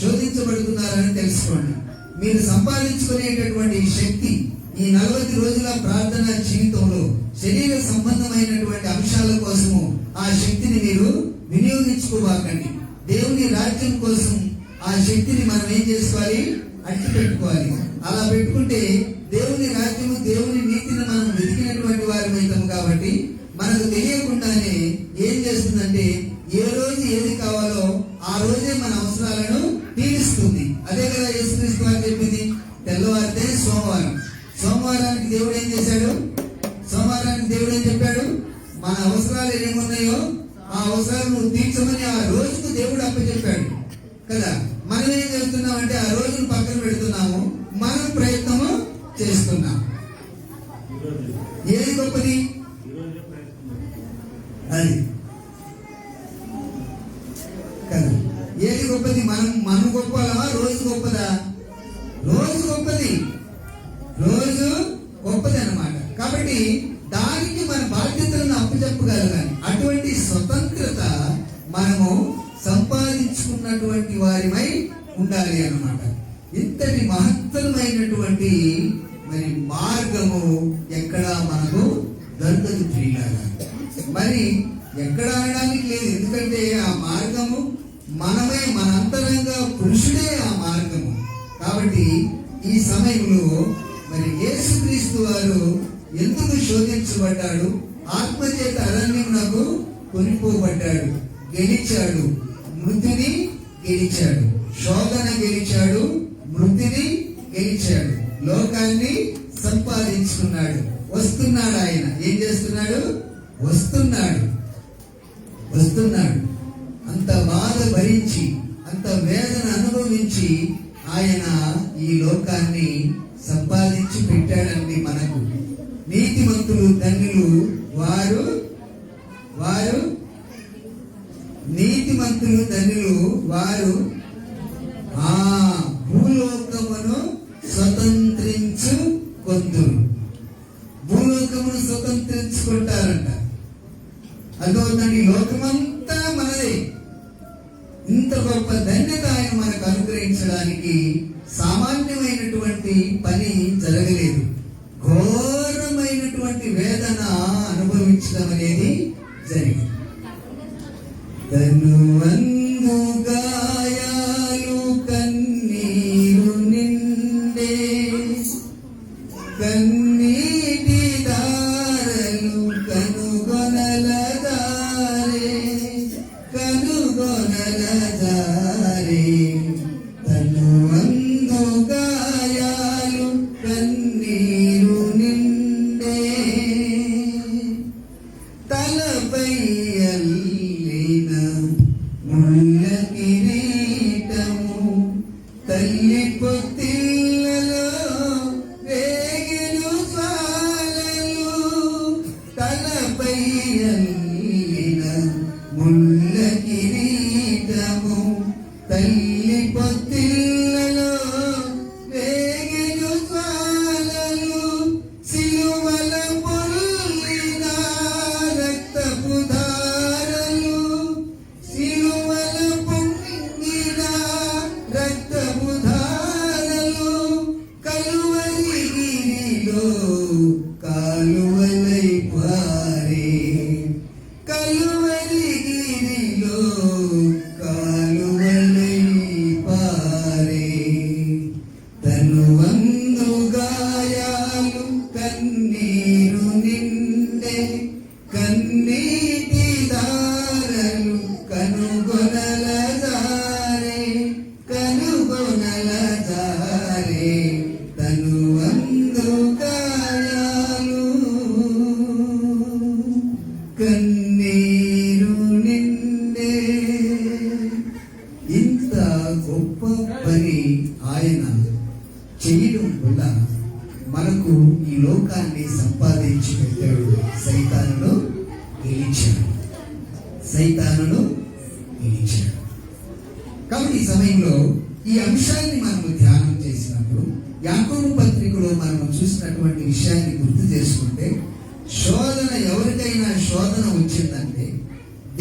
శోధించబడుతున్నారని తెలుసుకోండి. మీరు సంపాదించుకునేటటువంటి శక్తి ఈ 40 రోజుల ప్రార్థన జీవితంలో శరీర సంబంధమైనటువంటి అంశాల కోసము ఆ శక్తిని మీరు వినియోగించుకోవాకండి. దేవుని రాజ్యం కోసం ఆ శక్తిని మనం ఏం చేసుకోవాలి? అట్టి పెట్టుకోవాలి. అలా పెట్టుకుంటే దేవుని రాజ్యము, దేవుని నీతిని మనం వెతికినటువంటి వారి అవుతాం. కాబట్టి మనకు తెలియకుండానే ఏం చేస్తుందంటే ఏ రోజు ఏది కావాలో ఆ రోజే మన అవసరాలను తీరుస్తుంది. అదే కదా యేసుక్రీస్తు వారు చెప్పింది. తెల్లవారితే సోమవారానికి దేవుడు ఏం చేశాడు? సోమవారానికి దేవుడు ఏం చెప్పాడు? మన అవసరాలు ఏమున్నాయో ఆ అవసరాలు నువ్వు తీర్చమని ఆ రోజుకు దేవుడు అప్పచెప్పాడు కదా. మనం ఏం చేస్తున్నామంటే ఆ రోజును పక్కన పెడుతున్నాము, మనం ప్రయత్నము చేస్తున్నాం. ఏది గొప్పది? అది కదా. ఏది గొప్పది? మనం గొప్పలమా? రోజు గొప్పదా? రోజు గొప్పది. రోజు గొప్పది అన్నమాట. కాబట్టి దానికి మన బాధ్యతలను అప్పచెప్పగలగాలి. అటువంటి స్వతంత్రత మనము సంపాదించుకున్నటువంటి వారిమై ఉండాలి అన్నమాట. ఇంతటి మహత్తరమైనటువంటి మరి మార్గము ఎక్కడా మనకు దొరకదు ప్రియులారా. మరి ఎక్కడ అనడానికి లేదు. ఎందుకంటే ఆ మార్గము మనమే, మన అంతరంగ పురుషుడే ఆ మార్గము. కాబట్టి ఈ సమయంలో మరి యేసుక్రీస్తు వారు ఎందుకు శోధించబడ్డాడు? ఆత్మచేత అరణ్యమునకు కొనిపోబడ్డాడు, గెలిచాడు, మృతిని గెలిచాడు, శోధన గెలిచాడు, మృతిని గెలిచాడు, లోకాన్ని సంపాదించుకున్నాడు. వస్తున్నాడు ఆయన. ఏం చేస్తున్నాడు? వస్తున్నాడు. అంత బాధ భరించి, అంత వేదన అనుభవించి ఆయన ఈ లోకాన్ని సంపాదించి పెట్టాడండి మనకు. నీతిమంతులు ధన్యులు వారు నీతిమంతులు ధన్యులు వారు భూలోకమును స్వతంత్రించు కొందరు. భూలోకమును స్వతంత్రించుకుంటారంట. అదవుతుంది. లోకమంతా మనదే. ఇంత గొప్ప ధన్యత ఆయన మనకు అనుగ్రహించడానికి సామాన్యమైనటువంటి పని జరగలేదు. ఘోరమైనటువంటి వేదన అనుభవించడం అనేది జరిగింది. తనువందు గాయాలు కన్నీరు నిండే, కన్నీటి దారలు కనుగొనల దారే, తనువందు గాయాలు కన్నీరు నిండే, తలపై అల్లిన ముళ్ళ కిరీటము తల్లి పొత్తిళ్ళలో రేగిను జ్వాలలు, తలపై అల్లిన ముళ్ళ కిరీటము తల్లి పొత్తిళ్ళలో రేగిను జ్వాలలు, సిలువల పొల్లిన రక్తపు ధారలు, సిలువల పొంగిన రక్తపు ధారలు, కలువరి గిరిలో కాలువలై పారే, కలువరి గిరిలో కాలువలై పారే, తనువందు గాయాలు కన్నీరు నిండే, కన్నీటి దారలు కనుగొనల దారే, తనువందు గాయాలు కన్నీరు నిండే. ఇంత గొప్ప పని ఆయన చేయడం వల్ల మనకు ఈ లోకాన్ని సంపాదించి పెట్టాడు. సైతానును గెలిచాడు. కాబట్టి ఈ సమయంలో ఈ అంశాన్ని మనము ధ్యానం చేసినప్పుడు యాకోబు పత్రికలో మనం చూసినటువంటి విషయాన్ని గుర్తు చేసుకుంటే, శోధన ఎవరికైనా శోధన వచ్చిందంటే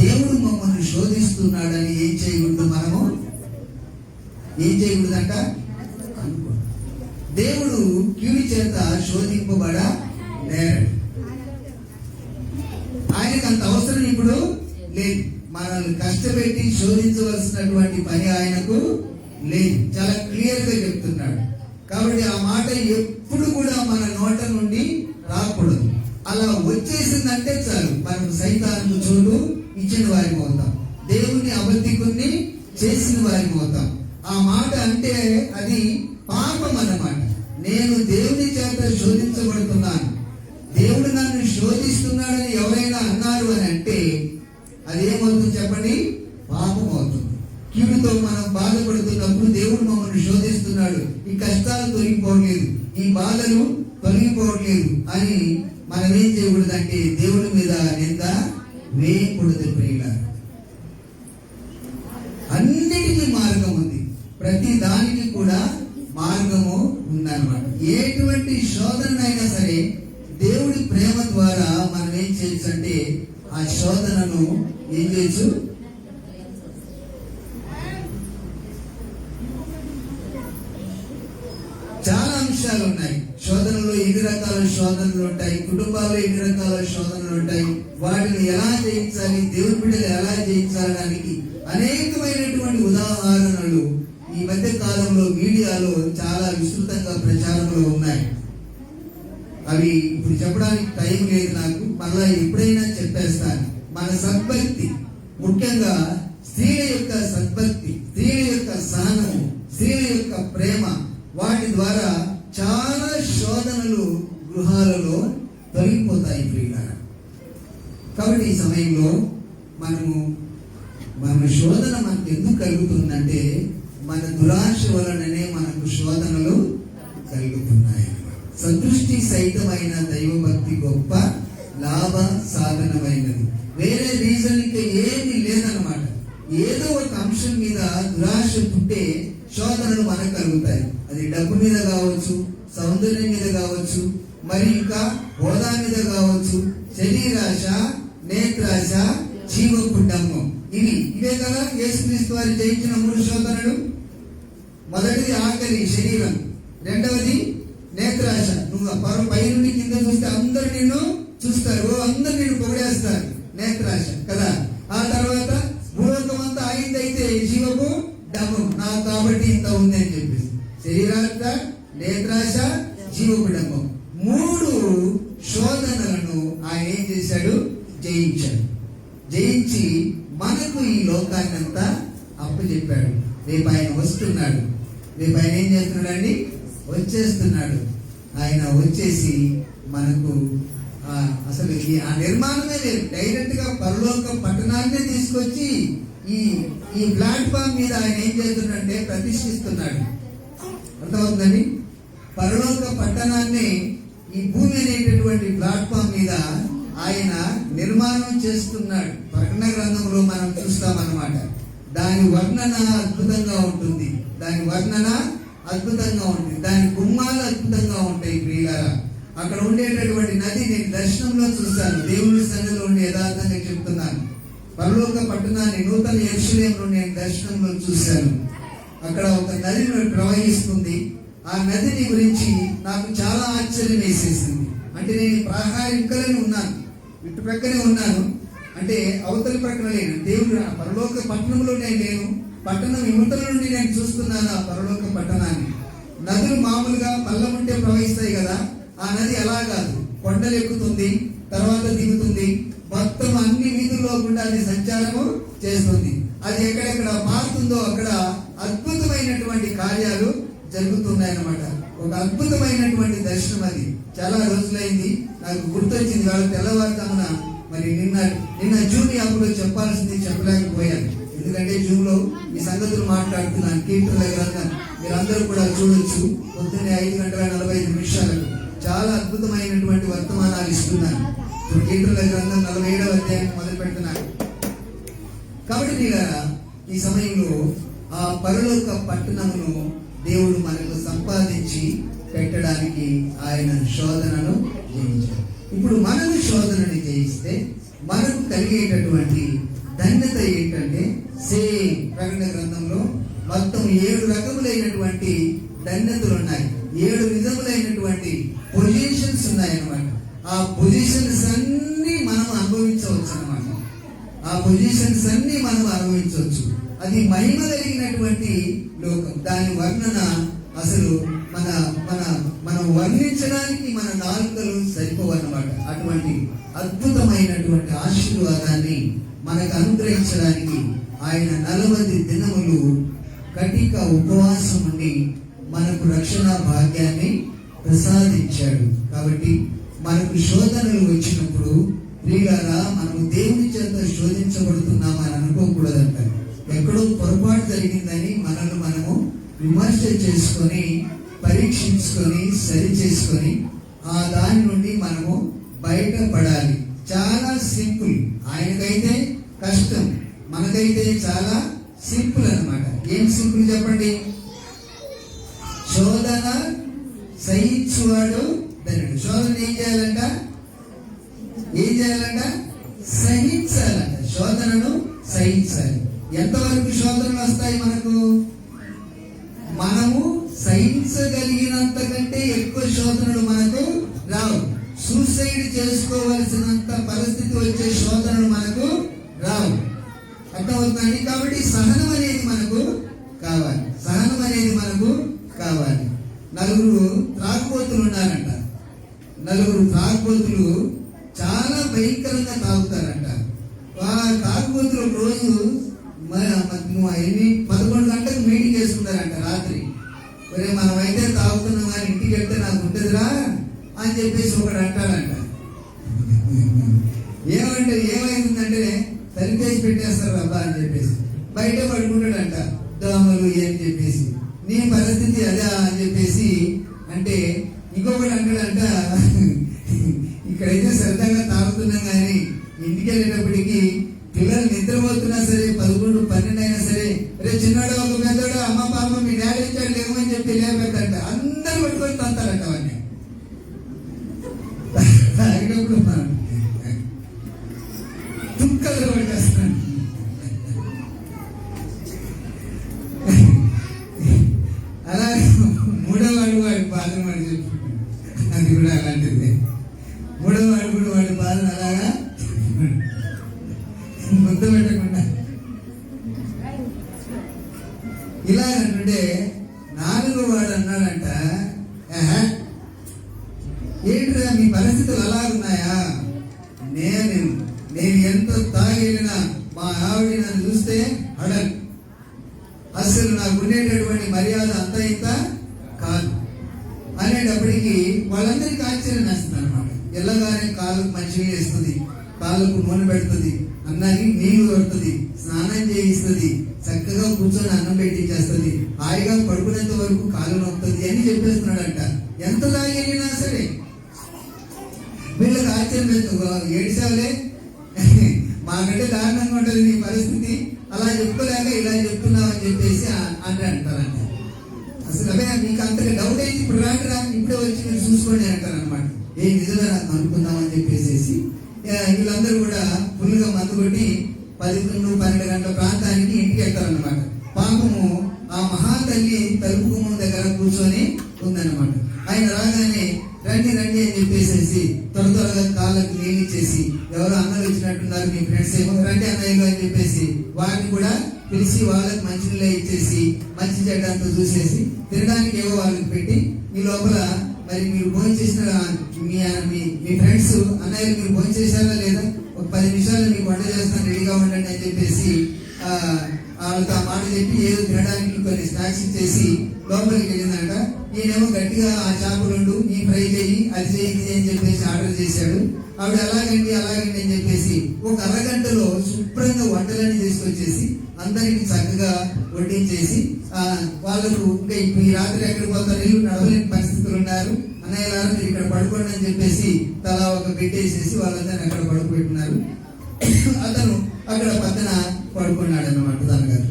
దేవుడు మమ్మల్ని శోధిస్తున్నాడని ఏం చేయకూడదు? మనము ఏం చేయకూడదంట? అనుకో. దేవుడు కీడు చేత శోధింపబడా నేరడు. ఆయనకు అంత అవసరం ఇప్పుడు లేదు. మనల్ని కష్టపెట్టి శోధించవలసినటువంటి పని ఆయనకు లేదు. చాలా క్లియర్ గా చెప్తున్నాడు. కాబట్టి ఆ మాట ఎప్పుడు కూడా మన నోట నుండి రాకూడదు. అలా వచ్చేసిందంటే చాలు, మనం సైతాను చోటు ఇచ్చిన వారికి అవుతాం, దేవుని అబద్ధికుని చేసిన వారికి అవుతాం. ఆ మాట అంటే అది పాపం అన్నమాట. నేను దేవుని చేత శోధించబడుతున్నాను, దేవుడు నన్ను శోధిస్తున్నాడని ఎవరైనా అన్నారు అని అంటే అదేమవుతుంది చెప్పండి? పాపం అవుతుంది. కీడుతో మనం బాధపడుతున్నప్పుడు దేవుడు మమ్మల్ని శోధిస్తున్నాడు, ఈ కష్టాలు తొలగిపోవట్లేదు, ఈ బాధలు తొలగిపోవట్లేదు అని మనం ఏం చేయకూడదంటే దేవుడి మీద నింద వేయకూడదు. ప్రియులారా, అన్నిటికీ మార్గం ఉంది. ప్రతి దానికి కూడా మార్గము ఉందన్నమాట. ఎటువంటి శోధనైనా సరే దేవుడి ప్రేమ ద్వారా మనం ఏం చేయొచ్చు అంటే ఆ శోధనను ఏం చేయొచ్చు? చాలా అంశాలు ఉన్నాయి. శోధనలో ఎన్ని రకాల శోధనలు ఉంటాయి, కుటుంబాల్లో ఎన్ని రకాల శోధనలు ఉంటాయి, వాటిని ఎలా జయించాలి, దేవుని బిడ్డలు ఎలా జయించడానికి అనేకమైనటువంటి ఉదాహరణలు ఈ మధ్య కాలంలో మీడియాలో చాలా విస్తృతంగా ప్రచారంలో ఉన్నాయి. అవి ఇప్పుడు చెప్పడానికి టైం లేదు నాకు, మళ్ళా ఎప్పుడైనా చెప్పేస్తాను. మన సద్భక్తి, ముఖ్యంగా స్త్రీల యొక్క సద్భక్తి, స్త్రీల యొక్క సహనము, స్త్రీల యొక్క ప్రేమ, వాటి ద్వారా చాలా శోధనలు గృహాలలో తొలగిపోతాయి ప్రియులారా. కాబట్టి ఈ సమయంలో మన శోధన మనకు ఎందుకు కలుగుతుందంటే మన దురాశ వలననే మనకు శోధనలు కలుగుతున్నాయి. సంతృష్టి సహితమైన దైవభక్తి గొప్ప లాభ సాధనమైనది. వేరే రీజన్ ఇంకా ఏమీ లేదన్నమాట. ఏదో ఒక అంశం మీద దురాశ పుట్టే శోధనలు మనకు కలుగుతాయి. అది డబ్బు మీద కావచ్చు, సౌందర్యం మీద కావచ్చు, మరి ఇంకా హోదా మీద కావచ్చు, శరీరాశ, నేత్రాశ, జీవపు డమ్మం. ఇవే కదా యేసుక్రీస్తు వారు జయించిన 3 శోధనలు. మొదటిది ఆకలి, శరీరం. రెండవది నేత్రాశ. నువ్వు పై నుండి కింద చూస్తే అందరు నిన్ను చూస్తారు, అందరు నిన్ను పొగిడేస్తారు, నేత్రాశ కదా. ఆ తర్వాత భూలోకమంతా అయిందైతే జీవపు డమ్మం, నాకు కాబట్టి ఇంత ఉంది అని చెప్పేసి. శరీరాశ, నేత్రాశ, జీవపు డమ్మం, 3 శోధనలను ఆయన ఏం చేశాడు? జయించాడు. జయించి మనకు ఈ లోకాన్ని అంతా అప్పచెప్పాడు. రేపు ఆయన వస్తున్నాడు. రేపు ఆయన ఏం చేస్తున్నాడండి? వచ్చేస్తున్నాడు. ఆయన వచ్చేసి మనకు అసలు ఆ నిర్మాణమే లేదు, డైరెక్ట్ గా పరలోక పట్టణాన్ని తీసుకొచ్చి ఈ ప్లాట్ఫామ్ మీద ఆయన ఏం చేస్తున్నాడంటే ప్రతిష్ఠిస్తున్నాడు. అర్థమవుతుందండి? పరలోక పట్టణాన్ని ఈ భూమి అనేటటువంటి ప్లాట్ఫామ్ మీద ఆయన నిర్మాణం చేస్తున్నాడు. ప్రకటన గ్రంథంలో మనం చూస్తామన్నమాట. దాని వర్ణన అద్భుతంగా ఉంటుంది. దాని గుమ్మాలు అద్భుతంగా ఉంటాయి ప్రియులారా. అక్కడ ఉండేటటువంటి నది నేను దర్శనంలో చూశాను. దేవుని సన్నిధిలో ఉండి యథార్థంగా చెప్తున్నాను. పరలోక పట్టణాన్ని, నూతన యెరూషలేమును నేను దర్శనంలో చూశాను. అక్కడ ఒక నది ప్రవహిస్తుంది. ఆ నదిని గురించి నాకు చాలా ఆశ్చర్యం వేసేసింది. అంటే నేను ప్రాహారికలోనే ఉన్నాను, ఇటు ప్రక్కనే ఉన్నాను, అంటే అవతలి ప్రక్కన లేను. దేవుడు ఆ పరలోక పట్టణంలో నేను లేను, పట్టణం యువతల నుండి నేను చూస్తున్నాను ఆ పరలోక పట్టణాన్ని. నదులు మామూలుగా పల్లం ఉంటే ప్రవహిస్తాయి కదా, ఆ నది అలా కాదు. కొండలు ఎక్కుతుంది, తర్వాత దిగుతుంది, మొత్తం అన్ని వీధుల్లో గుండా అది సంచారము చేస్తుంది. అది ఎక్కడెక్కడ మారుతుందో అక్కడ అద్భుతమైనటువంటి కార్యాలు జరుగుతున్నాయన్నమాట. ఒక అద్భుతమైనటువంటి దర్శనం అది. చాలా రోజులైంది, నాకు గుర్తొచ్చింది. వాళ్ళు తెల్లవారుతామున మరి నిన్న జూన్ యాప్లో చెప్పాల్సింది చెప్పలేకపోయాను. ఎందుకంటే జూన్ లో ఈ సంగతులు మాట్లాడుతున్నాను. కీర్తనల గ్రంథం మీరందరూ కూడా చూడొచ్చు. పొద్దున్నే 5:45 చాలా అద్భుతమైనటువంటి వర్తమానాలు ఇస్తున్నాను. కీర్తనల గ్రంథం 47వ అధ్యాయం మొదలు పెడుతున్నాను. కాబట్టి మీరారా, ఈ సమయంలో ఆ పరలోక పట్టణమును దేవుడు మనకు సంపాదించి పెట్టడానికి ఆయన శోధనను జయించాడు. ఇప్పుడు మనము శోధనని జయిస్తే మనకు కలిగేటటువంటి ధన్యత ఏంటంటే, సేమ్ ప్రకటన గ్రంథంలో మొత్తం 7 రకములైనటువంటి ధన్యతలు ఉన్నాయి. 7 విధములైనటువంటి పొజిషన్స్ ఉన్నాయన్నమాట. ఆ పొజిషన్స్ అన్ని మనం అనుభవించవచ్చు అన్నమాట. అది మహిమ కలిగినటువంటి లోకం. దాని వర్ణన అసలు మనం వర్ణించడానికి మన నాలుకలు సరిపోవన్నమాట. అటువంటి అద్భుతమైనటువంటి ఆశీర్వాదాన్ని మనకు అనుగ్రహించడానికి ఆయన 40 దినములు కటిక ఉపవాసం ఉండి మనకు రక్షణ భాగ్యాన్ని ప్రసాదించాడు. కాబట్టి మనకు శోధనలు వచ్చినప్పుడు ప్రియులారా, మనము దేవుని చేత శోధించబడుతున్నామని అనుకోకూడదంట. ఎక్కడో పొరపాటు జరిగిందని మనము విమర్శ చేసుకొని, పరీక్షించుకొని, సరి చేసుకొని ఆ దాని నుండి మనము బయటపడాలి. చాలా సింపుల్. ఆయనకైతే కష్టం, మనకైతే చాలా సింపుల్ అన్నమాట. ఏం సింపుల్ చెప్పండి? శోధన సహించువాడు ధన్యుడు. శోధన ఏం చేయాలంట? సహించాలంట. శోధనను సహించాలి. ఎంతవరకు శోధనలు వస్తాయి మనకు? మనము సహించగలిగినంత కంటే ఎక్కువ శోధనలు మనకు రావు. సూసైడ్ చేసుకోవలసినంత పరిస్థితి వచ్చే శోధనలు మనకు రావు. అర్థమవుతుందండి? కాబట్టి సహనం అనేది మనకు కావాలి. 4 త్రాగుబోతులు ఉన్నారంట. నలుగురు తాగుబోతులు చాలా భయంకరంగా తాగుతారంట. ఆ తాగుబోతులు ఒక రోజు 11 గంటలకు మీటింగ్ చేసుకుంటారంట రాత్రి. మరి మనమైతే తాగుతున్నాం కానీ ఇంటికి వెళ్తే నాకు ఉంటుందిరా అని చెప్పేసి ఒకడు అంటాడంట. ఏమైందంటే తలిపేసి పెట్టేస్తారు అబ్బా అని చెప్పేసి బయట పడుకుంటాడంట దోమలు అని చెప్పేసి. నీ పరిస్థితి అదే అని చెప్పేసి అంటే ఇంకొకటి అంటాడంట, ఇక్కడైతే సరదాగా తాగుతున్నాం కానీ ఇంటికి వెళ్ళేటప్పటికి పిల్లలు నిద్రపోతున్నా సరే 11, 12 అయినా సరే రే చిన్నాడు ఒక పెద్దోడు అమ్మ పాప మీ డాడీ ఇచ్చాడు లేమని చెప్పి లేపెట్టంట అందరూ పట్టుకొని తంతారంట అవన్నీ. తాగినప్పుడు తుక్కలు పట్టేస్తాను. అలా మూడోవాడు వాడి బాధను వాడు చెప్పుకుంటాడు. అది కూడా అలాంటిది. మూడోవాడు కూడా వాడి బాధను అలాగా ముద్దు పెట్టకుండా ఇలాగంటుంటే 4వ వాడు అన్నాడంట, ఏంటిరా మీ పరిస్థితులు అలాగున్నాయా? నేను ఎంత తాగినా మా ఆవిడ నన్ను చూస్తే అడగ అసలు నాకు ఉండేటటువంటి మర్యాద అంత ఇంత కాదు అనేటప్పటికీ వాళ్ళందరికీ ఆశ్చర్యం వేస్తుంది అనమాట. ఎల్లగానే కాళ్ళకు మంచిగా వేస్తుంది, కాళ్ళకు నూనె పెడుతుంది, అన్నానికి నీళ్లు పెడుతుంది, స్నానం చేయిస్తుంది, చక్కగా కూర్చొని అన్నం పెట్టించేస్తుంది, హాయిగా పడుకునేంత వరకు కాళ్ళు నొప్పుతుంది అని చెప్పేస్తున్నాడంట. ఎంత తాగినా సరే వీళ్ళకి ఆశ్చర్యం వేస్తుంది. ఏడ్చావులే మాకంటే దారుణంగా ఉంటుంది నీ పరిస్థితి, అలా చెప్పుకోలేక ఇలా చెప్తున్నావు అని చెప్పేసి అంటారంట. అసలు అవే మీకు అంతగా డౌట్ అయింది, ఇప్పుడు రాంటిరా ఇప్పుడే వచ్చి మీరు చూసుకోండి అంటారు అనమాట. ఏ నిజంగా నాకు అనుకుందాం అని చెప్పేసి వీళ్ళందరూ కూడా ఫుల్గా మందు కొట్టి 11-12 గంటల ప్రాంతానికి ఇంటికి వెళ్తారనమాట. పాపము ఆ మహాతల్లి తలుపు గుమ్మం దగ్గర కూర్చొని ఉందన్నమాట. ఆయన రాగానే రండి రండి అని చెప్పేసి త్వరగా కాళ్ళకి నీళ్ళు ఇచ్చేసి, ఎవరో అన్నలు వచ్చినట్టున్నారు మీ ఫ్రెండ్స్ ఏమో రండి అన్నయ్యలు అని చెప్పేసి వారిని కూడా పిలిచి వాళ్ళకి మంచినీళ్ళే ఇచ్చేసి మంచి చెడ్డ అంతా చూసేసి తినడానికి ఏవో వాళ్ళకి పెట్టి ఈ లోపల మరి మీరు భోజనం చేసిన మీ ఫ్రెండ్స్ అన్నయ్యలు మీరు భోజనం చేశారా లేదా, ఒక 10 నిమిషాలు మీకు వంట చేస్తాను రెడీగా ఉండండి అని చెప్పేసి వాళ్ళతో ఆ మాట చెప్పి ఏదో తినడానికి కొన్ని స్నాక్స్ ఇచ్చేసి లోపలికి వెళ్ళిందంట. ఈయనేమో గట్టిగా ఆ చేపలుండు ఈ ఫ్రై చేయి అది చేయి ఇది అని చెప్పేసి ఆర్డర్ చేశాడు. ఆవిడ అలాగండి అని చెప్పేసి ఒక అరగంటలో శుభ్రంగా వంటలన్నీ తీసుకొచ్చేసి అందరికి చక్కగా వడ్డించేసి వాళ్ళకు ఇంకా ఇప్పుడు ఈ రాత్రి ఎక్కడ పోతారు, ఇల్లు నడవలేని పరిస్థితులు ఉన్నారు, అన్నయ్య మీరు ఇక్కడ పడుకోండి అని చెప్పేసి తలా ఒక పెట్టేసేసి వాళ్ళందరినీ అక్కడ పడుకోబెట్టినారు. అతను అక్కడ పక్కన పడుకున్నాడు అన్నమాట. తనగారు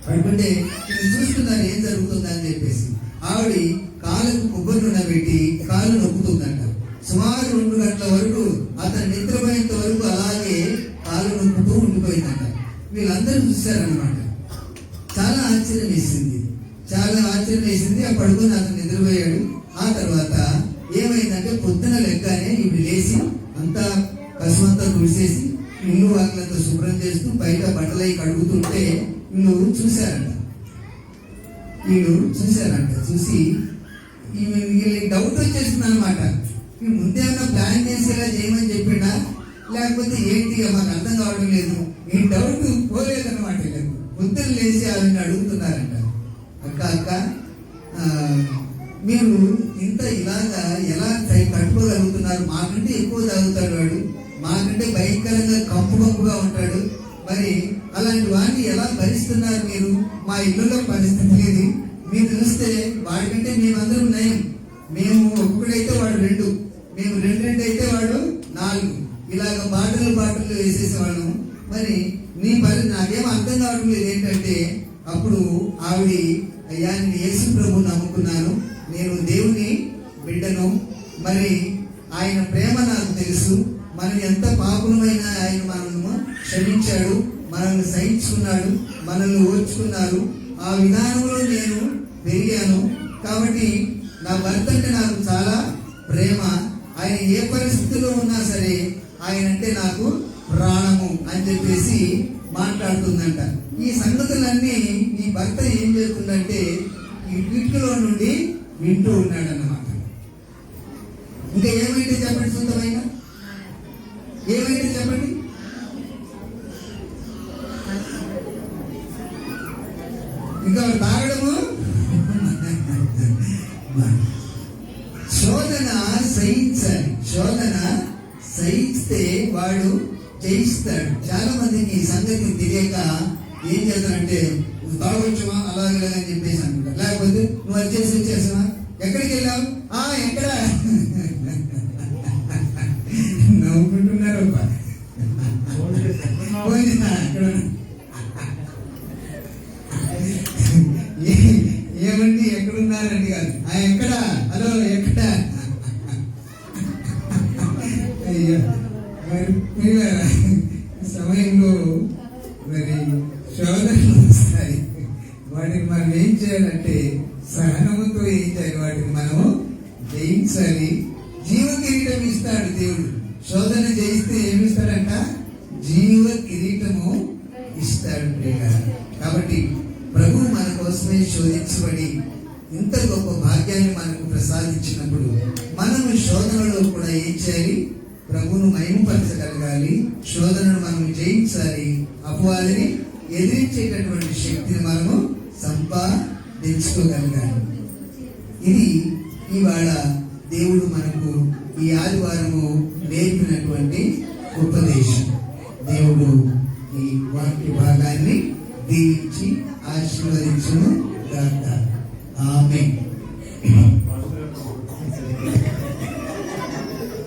పడుకుంటే చూస్తున్నారు ఏం జరుగుతుందా అని చెప్పేసి ఆవిడ కాళ్ళకు కొబ్బరి నూనె పెట్టి కాళ్ళు నొప్పుతుందంట. సుమారు 2 గంటల వరకు అతను నిద్రపోయేంత వరకు అలాగే కాళ్ళు నొప్పుతూ ఉండిపోయిందంట. వీళ్ళందరూ చూశారనమాట. చాలా ఆశ్చర్యం వేసింది. ఆ పడుకొని అతను నిద్రపోయాడు. ఆ తర్వాత ఏమైందంటే పొద్దున లెక్కనే ఇవి లేచి అంతా కసుమంతా తుడిచేసి ఇల్లు వాకిలంతా శుభ్రం చేస్తూ బయట బట్టలై కడుగుతుంటే వీళ్ళు చూశారంట. చూసి వీళ్ళకి డౌట్ వచ్చేసింది అనమాట. ముందేమన్నా ప్లాన్ చేసేలా చేయమని చెప్పిండా లేకపోతే ఏంటి మాకు అర్థం కావడం లేదు. ఈ డౌట్ పోలేదన్నమాట. పొద్దున లేచి ఆవిడని అడుగుతున్నారంట, అక్క మీరు ఇంత ఇలాగా ఎలా కట్టుకోగలుగుతున్నారు? మాకంటే ఎక్కువ తాగుతాడు వాడు, మాకంటే భయంకరంగా కంపుగా ఉంటాడు, మరి అలాంటి వాడిని ఎలా భరిస్తున్నారు మీరు? మా ఇళ్ళలో పరిస్థితి లేదు, మీరు చూస్తే వాడికంటే మేమందరం నయం. మేము ఒక్కడైతే వాడు 2, మేము 2 అయితే వాడు 4, ఇలాగ బాటలు వేసేసేవాళ్ళము. మరి నీ నాకేం అర్థం కావడం లేదు ఏంటంటే అప్పుడు ఆవిడ, అయ్యా నేను యేసు ప్రభువుని నమ్ముకున్నాను, నేను దేవుని బిడ్డను, మరి ఆయన ప్రేమ నాకు తెలుసు, మనం ఎంత పాపులమైనా ఆయన మనల్ని క్షమించాడు, మనల్ని సహించుకున్నాడు, మనల్ని ఓర్చుకున్నారు. ఆ విధానంలో నేను పెరిగాను కాబట్టి నా భర్త అంటే నాకు చాలా ప్రేమ, ఆయన ఏ పరిస్థితిలో ఉన్నా సరే ఆయన అంటే నాకు ప్రాణము అని చెప్పేసి మాట్లాడుతుందంట. ఈ సంగతులన్నీ ఈ భర్త ఏం చేస్తుందంటే ఈ కిటికీలో నుండి వింటూ ఉన్నాడు అన్నమాట. ఇంకా శక్తివంతమైన ఏమైతే చెప్పండి. ఇంకా తాగడము శోధన సహించాలి. శోధన సహిస్తే వాడు జయిస్తాడు. చాలా మందికి ఈ సంగతి తెలియక ఏం చేస్తారంటే నువ్వు తాగొచ్చువా అలాగే అని చెప్పేసి అనుకుంటా. లేకపోతే నువ్వు వచ్చేసావా, ఎక్కడికి వెళ్ళావు, ఎక్కడ నవ్వుకుంటున్నారు. ఏమండి ఎక్కడున్నారండి కాదు, ఎక్కడ, హలో ఎక్కడ. అయ్యో మరి సమయంలో మరి శోధనలు వస్తాయి. వాటిని మనం ఏం చేయాలంటే సహనముతో ఏం చేయాలి, వాటిని మనము జయించాలి. జీవ కిరీటం ఇస్తాడు దేవుడు. శోధన జయిస్తే ఏమిస్తాడంట, జీవ కిరీటము ఇస్తాడు. కాబట్టి ప్రభువు మన కోసమే శోధించబడి ఇంత గొప్ప భాగ్యాన్ని మనకు ప్రసాదించినప్పుడు మనము శోధనలో కూడా ఏం చేయాలి, ప్రభువును మహిమపరచగలగాలి. శోధనను మనము జయించాలి. అపవాదిని ఎదిరించేటటువంటి శక్తిని మనము సంపాదించుకోగలగాలి. ఇది ఇవాళ దేవుడు మనకు ఈ ఆదివారము నేర్పినటువంటి ఉపదేశం. దేవుడు ఈ వాక్య భాగాన్ని దీవించి ఆశీర్వదించును గాక. ఆమేన్.